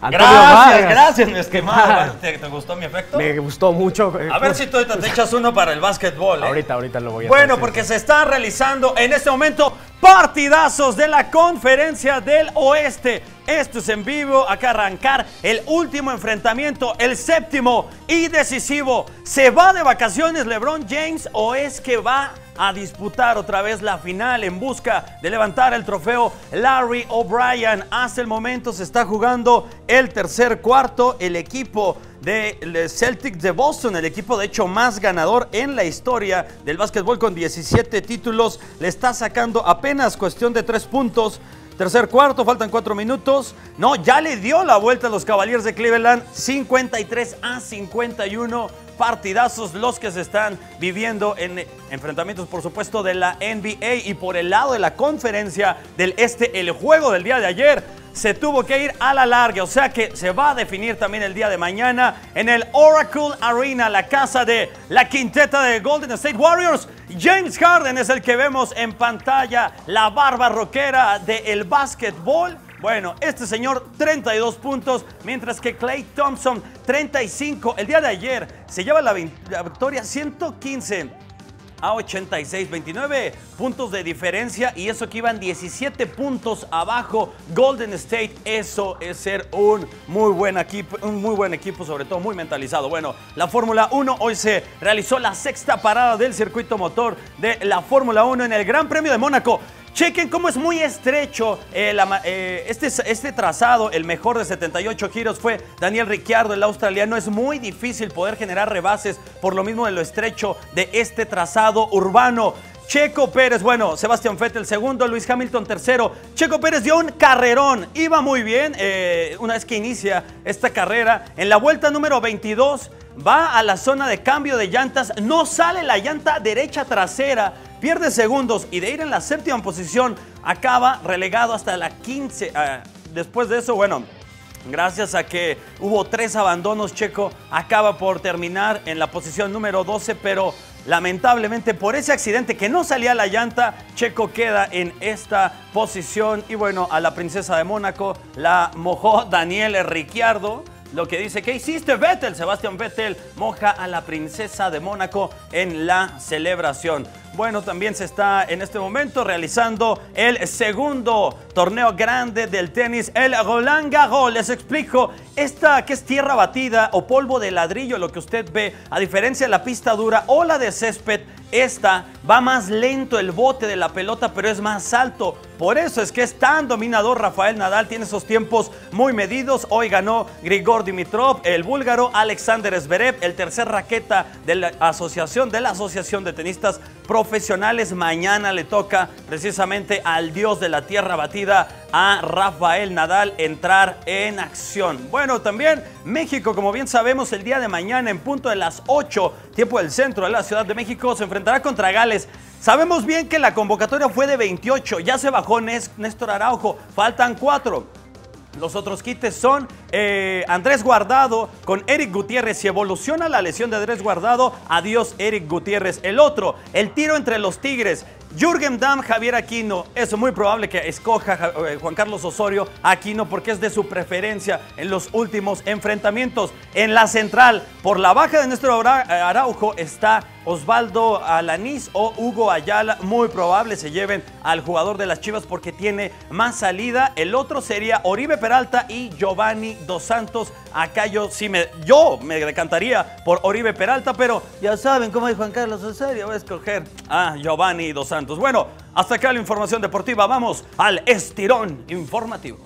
Gracias, mi estimado. ¿Te gustó mi efecto? Me gustó mucho. A ver si tú te echas uno para el básquetbol. Ahorita lo voy a hacer. Bueno, porque se están realizando en este momento partidazos de la Conferencia del Oeste. Esto es en vivo, acá arrancar el último enfrentamiento, el séptimo y decisivo. ¿Se va de vacaciones LeBron James o es que va a disputar otra vez la final en busca de levantar el trofeo Larry O'Brien? Hasta el momento se está jugando el tercer cuarto. El equipo de Celtics de Boston, el equipo de hecho más ganador en la historia del básquetbol con 17 títulos, le está sacando apenas cuestión de 3 puntos. Tercer cuarto, faltan 4 minutos. No, ya le dio la vuelta a los Cavaliers de Cleveland, 53-51. Partidazos los que se están viviendo en enfrentamientos, por supuesto, de la NBA. Y por el lado de la Conferencia del Este, el juego del día de ayer se tuvo que ir a la larga, o sea que se va a definir también el día de mañana en el Oracle Arena, la casa de la quinteta de Golden State Warriors. James Harden es el que vemos en pantalla, la barba rockera del básquetbol. Bueno, este señor 32 puntos, mientras que Klay Thompson 35. El día de ayer se lleva la victoria 115-86, 29 puntos de diferencia, y eso que iban 17 puntos abajo Golden State. Eso es ser un muy buen equipo, sobre todo muy mentalizado. Bueno, la Fórmula 1, hoy se realizó la sexta parada del circuito motor de la Fórmula 1 en el Gran Premio de Mónaco. Chequen cómo es muy estrecho este trazado. El mejor de 78 giros fue Daniel Ricciardo, el australiano. Es muy difícil poder generar rebases por lo mismo de lo estrecho de este trazado urbano. Checo Pérez, bueno, Sebastián Vettel segundo, Lewis Hamilton tercero. Checo Pérez dio un carrerón, iba muy bien una vez que inicia esta carrera. En la vuelta número 22 va a la zona de cambio de llantas, no sale la llanta derecha trasera, pierde segundos y de ir en la séptima posición acaba relegado hasta la 15. Después de eso, bueno, gracias a que hubo 3 abandonos, Checo acaba por terminar en la posición número 12, pero lamentablemente por ese accidente que no salía la llanta, Checo queda en esta posición. Y bueno, a la princesa de Mónaco la mojó Daniel Ricciardo. Lo que dice, ¿qué hiciste, Vettel? Sebastián Vettel moja a la princesa de Mónaco en la celebración. Bueno, también se está en este momento realizando el segundo torneo grande del tenis, el Roland Garros. Les explico, esta que es tierra batida o polvo de ladrillo, lo que usted ve, a diferencia de la pista dura o la de césped, esta va más lento el bote de la pelota, pero es más alto. Por eso es que es tan dominador Rafael Nadal, tiene esos tiempos muy medidos. Hoy ganó Grigor Dimitrov, el búlgaro, Alexander Zverev, el tercer raqueta de la Asociación de Tenistas Profesionales. Mañana le toca precisamente al dios de la tierra batida, a Rafael Nadal, entrar en acción. Bueno, también México, como bien sabemos, el día de mañana en punto de las 8, tiempo del centro de la Ciudad de México, se enfrentará contra Gales. Sabemos bien que la convocatoria fue de 28, ya se bajó Néstor Araujo, faltan 4. Los otros quites son Andrés Guardado con Eric Gutiérrez. Si evoluciona la lesión de Andrés Guardado, adiós Eric Gutiérrez. El otro, el tiro entre los Tigres, Jürgen Damm, Javier Aquino. Es muy probable que escoja Juan Carlos Osorio Aquino porque es de su preferencia en los últimos enfrentamientos. En la central, por la baja de Néstor Araujo, está Osvaldo Alanís o Hugo Ayala. Muy probable se lleven al jugador de las Chivas porque tiene más salida. El otro sería Oribe Peralta y Giovanni Dos Santos. Acá yo me decantaría por Oribe Peralta, pero ya saben cómo es Juan Carlos Osorio, voy a escoger a Giovanni Dos Santos. Bueno, hasta acá la información deportiva. Vamos al estirón informativo.